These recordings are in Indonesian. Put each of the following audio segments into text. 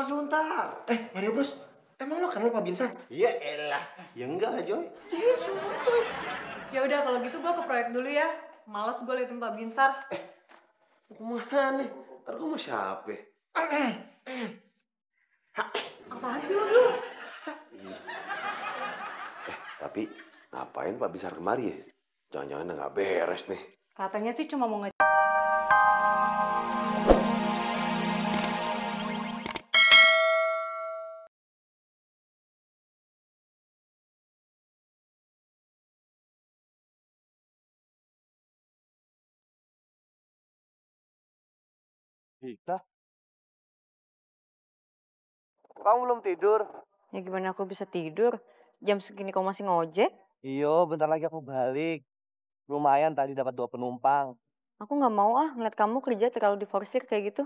lu ntar. Mario Bros, emang lo kenal Pak Binsar? Iya elah, ya enggak lah Joy. Iya, santuy. Ya udah kalau gitu gue ke proyek dulu ya. Males gue liatin Pak Binsar. Kemana nih? Ntar gue mau siapa? Apaan sih lo belum? Tapi ngapain Pak Binsar kemari ya? Jangan-jangan nggak beres nih. Katanya sih cuma mau Kita? Kamu belum tidur? Ya gimana aku bisa tidur? Jam segini kau masih ngojek? Iyo, bentar lagi aku balik. Lumayan tadi dapat 2 penumpang. Aku nggak mau ngeliat kamu kerja terlalu diforsir kayak gitu.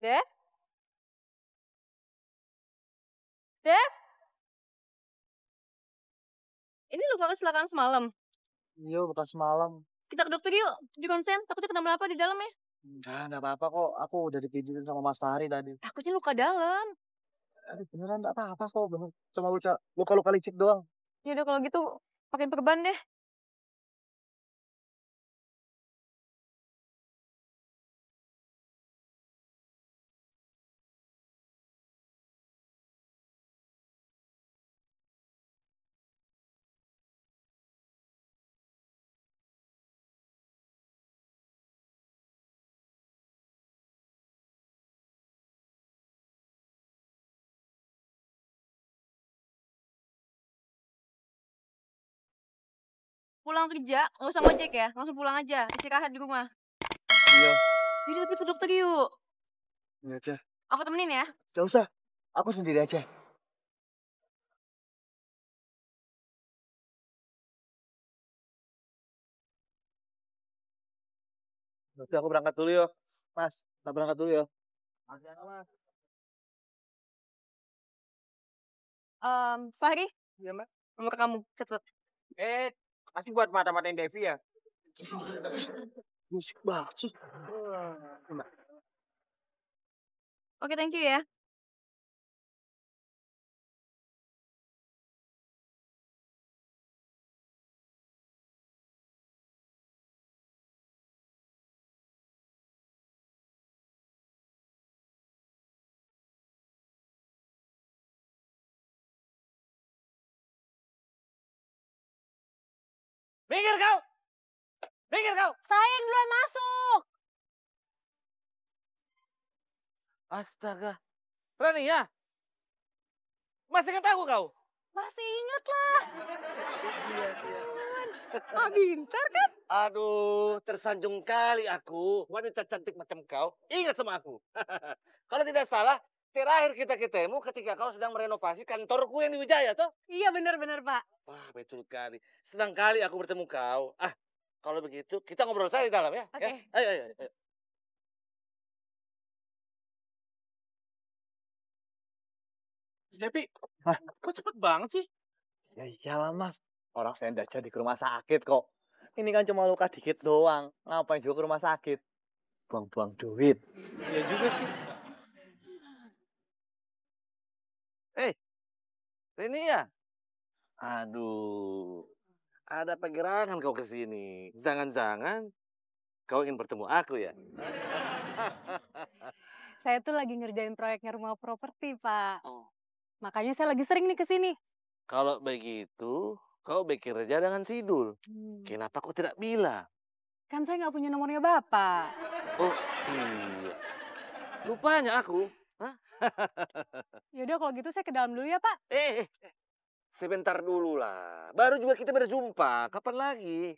Dev? Dev? Ini luka kecelakaan semalam. Iya, bekas semalam. Kita ke dokter yuk, di konsen. Takutnya kenapa-napa di dalam ya. Enggak apa-apa kok. Aku udah dipijitin sama Mas Fahri tadi. Takutnya luka dalam. Aduh, beneran enggak apa-apa kok. Bener. Cuma luka-luka licik doang. Ya udah kalau gitu pakai perban deh. Pulang kerja, nggak usah ngojek ya. Langsung pulang aja, istirahat di rumah. Iya. Jadi tapi ke dokter yuk. Iya aja. Aku temenin ya. Gak usah. Aku sendiri aja. Berarti aku berangkat dulu yo. Mas, kita berangkat dulu yo. Mas. Fahri, Iya, Mbak. nomor kamu catat. Masih buat mata-matain Devi ya? Musik banget sih. Oke, thank you ya. Minggir kau! Minggir kau! Saya yang duluan masuk. Astaga. Berani ya? Masih ingat aku kau? Masih ingat lah. Iya. Pak Binsar kan? Aduh, tersanjung kali aku. Wanita cantik macam kau. Ingat sama aku. Kalau tidak salah, terakhir kita ketemu ketika kau sedang merenovasi kantorku yang di Wijaya, toh? Iya benar-benar Pak. Wah, betul kali. Senang kali aku bertemu kau. Kalau begitu, kita ngobrol saja di dalam ya. Oke. Ya? Ayo. Devi, Hah? kok cepet banget sih? Ya iyalah mas. Orang saya ndak jadi ke rumah sakit kok. Ini kan cuma luka dikit doang. Ngapain juga ke rumah sakit? Buang-buang duit. Iya juga sih. Ini ya? Aduh, ada pergerakan kau ke sini. Jangan-jangan kau ingin bertemu aku ya? Saya tuh lagi ngerjain proyeknya rumah properti, Pak. Oh. Makanya saya lagi sering nih ke sini. Kalau begitu, kau bekerja dengan Sidul. Kenapa kau tidak bilang? Kan saya nggak punya nomornya Bapak. Oh iya, lupanya aku. Yaudah kalau gitu saya ke dalam dulu ya, Pak. Sebentar dulu lah. Baru juga kita berjumpa. Kapan lagi?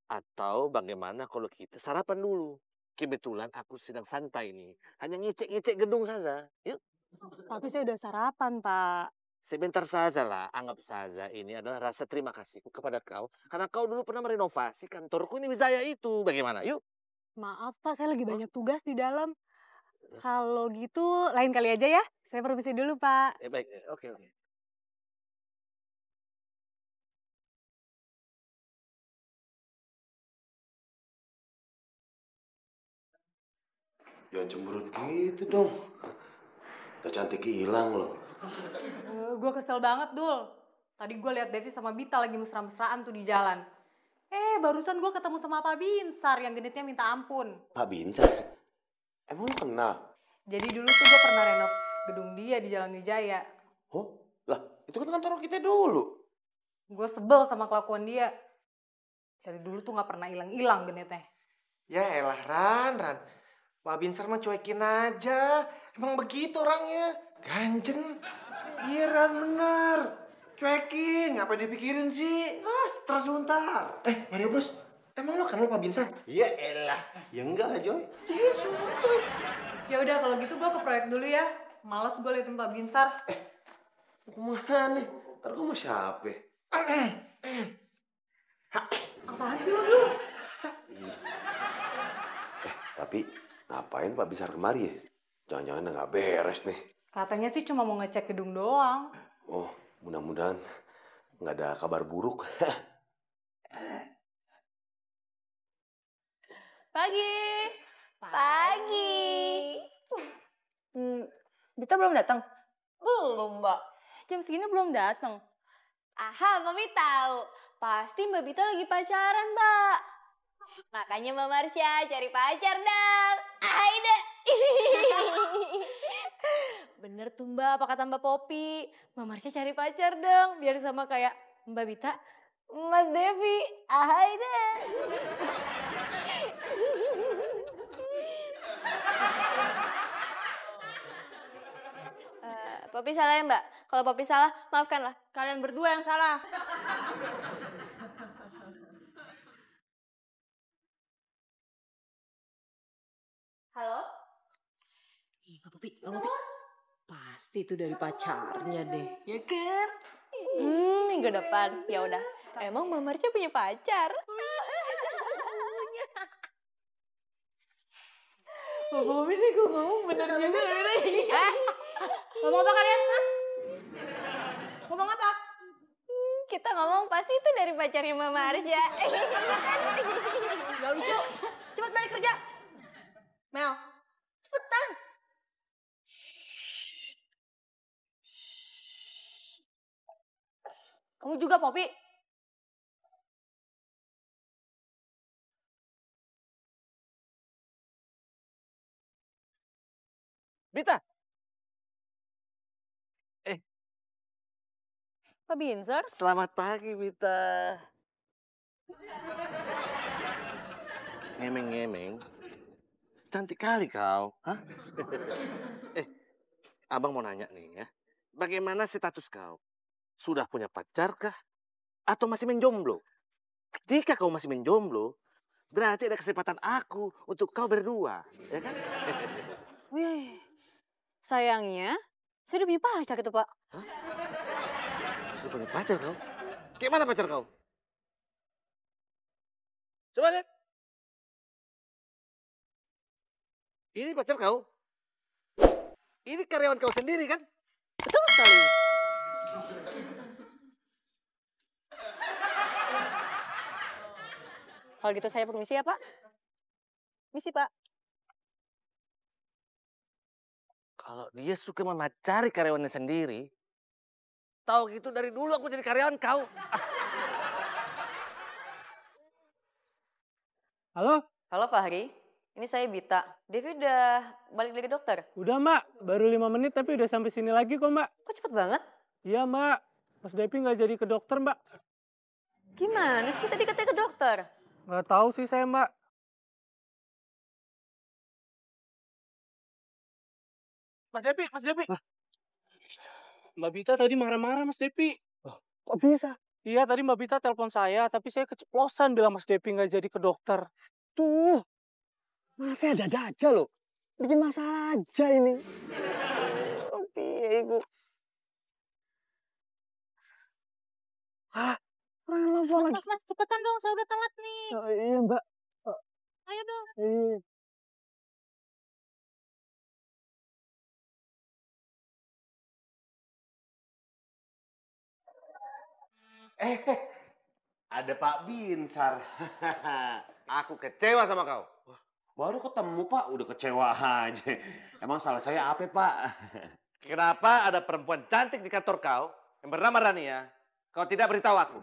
Atau bagaimana kalau kita sarapan dulu? Kebetulan aku sedang santai nih. Hanya ngecek-ngecek gedung saja. Yuk. Tapi saya udah sarapan, Pak. Sebentar saja lah. Anggap saja ini adalah rasa terima kasihku kepada kau. Karena kau dulu pernah merenovasi kantorku ini Wijaya itu. Bagaimana? Yuk. Maaf, Pak. Saya lagi banyak tugas di dalam. Kalau gitu, lain kali aja ya. Saya permisi dulu, Pak. Baik. Oke. Jangan cemberut gitu dong. Tercantik hilang loh. Gue kesel banget, Dul. Tadi gue liat Devi sama Bita lagi mesra-mesraan tuh di jalan. Barusan gue ketemu sama Pak Binsar yang genitnya minta ampun. Pak Binsar? Emang lu kenal? Jadi dulu tuh gue pernah renov gedung dia di Jalan Wijaya. Oh, lah itu kan kantor kita dulu. Gue sebel sama kelakuan dia. Dari dulu tuh gak pernah hilang-hilang genitnya. Ya elah Ran. Pak Binsar mah cuekin aja. Emang begitu orangnya. Ganjen. Iya Ran, bener. Cuekin, ngapain dipikirin sih? Stres lu ntar. Mario Bros, emang lo kenal Pak Binsar? Iya elah. Ya enggak lah Joy. Iya sumpah. Ya udah kalau gitu gue ke proyek dulu ya. Males gue liatin Pak Binsar. Kemana nih? Ntar gue sama siapa? Apaan sih lo dulu? Tapi ngapain Pak Binsar kemari ya? Jangan-jangan udah nggak beres nih. Katanya sih cuma mau ngecek gedung doang. Oh, mudah-mudahan nggak ada kabar buruk. Pagi. Dita belum datang? Belum, Mbak. Jam segini belum datang. Aha, Mami tahu. Pasti Mbak Bita lagi pacaran, Mbak. Makanya Mbak Marsha cari pacar dong. Aida. Bener tuh Mbak, apa kata Mbak Popi? Mbak Marsha cari pacar dong, biar sama kayak Mbak Bita, Mas Devi. Hai deh. Popi salah ya, Mbak? Kalau Popi salah, maafkanlah. Kalian berdua yang salah. Halo? Mbak Popi. Pasti itu dari pacarnya deh. Ya kan? Minggu depan. Ya udah. Emang Mbak Marsha punya pacar? Mbak Popi nih gue ngomong bener juga. Ngomong apa kalian? Ngomong apa? Kita ngomong pasti itu dari pacarnya Mbak Marsha. Gak lucu. Cepet balik kerja. Mel, cepetan. Kamu juga, Popi. Bita. Pak Binsar? Selamat pagi, Bita. Ngemeng-ngemeng. Cantik kali kau. Hah? Abang mau nanya nih ya. Bagaimana status kau? Sudah punya pacar kah? Atau masih menjomblo? Ketika kau masih menjomblo, berarti ada kesempatan aku untuk kau berdua. Ya kan? Wih, sayangnya saya udah punya pacar gitu, Pak. Hah? Sudah punya pacar kau? Kayak mana pacar kau? Coba lihat. Ini pacar kau? Ini karyawan kau sendiri kan? Betul sekali. Kalau gitu saya permisi ya, Pak. Misi, Pak. Kalau dia suka memacari karyawannya sendiri, tahu gitu dari dulu aku jadi karyawan kau. Halo? Halo Fahri, ini saya Bita. Devi udah balik lagi dokter? Udah Mbak, baru 5 menit tapi udah sampai sini lagi kok Mbak. Kok cepet banget? Iya Mbak, Mas Devi nggak jadi ke dokter Mbak. Gimana sih tadi katanya ke dokter? Nggak tahu sih saya Mbak. Mas Devi. Mbak Bita tadi marah-marah Mas Devi. Kok bisa? Iya tadi Mbak Bita telepon saya, tapi saya keceplosan bilang Mas Devi nggak jadi ke dokter. Tuh, masih ada aja loh. Bikin masalah aja ini. Piye iku? Alah, orang telepon lagi. Mas, cepetan dong, saya udah telat nih. Oh, iya, Mbak. Ayo dong. Iya. Ada Pak Binsar. Aku kecewa sama kau. Baru ketemu Pak, udah kecewa aja. Emang salah saya apa Pak? Kenapa ada perempuan cantik di kantor kau yang bernama Rania? Kau tidak beritahu aku.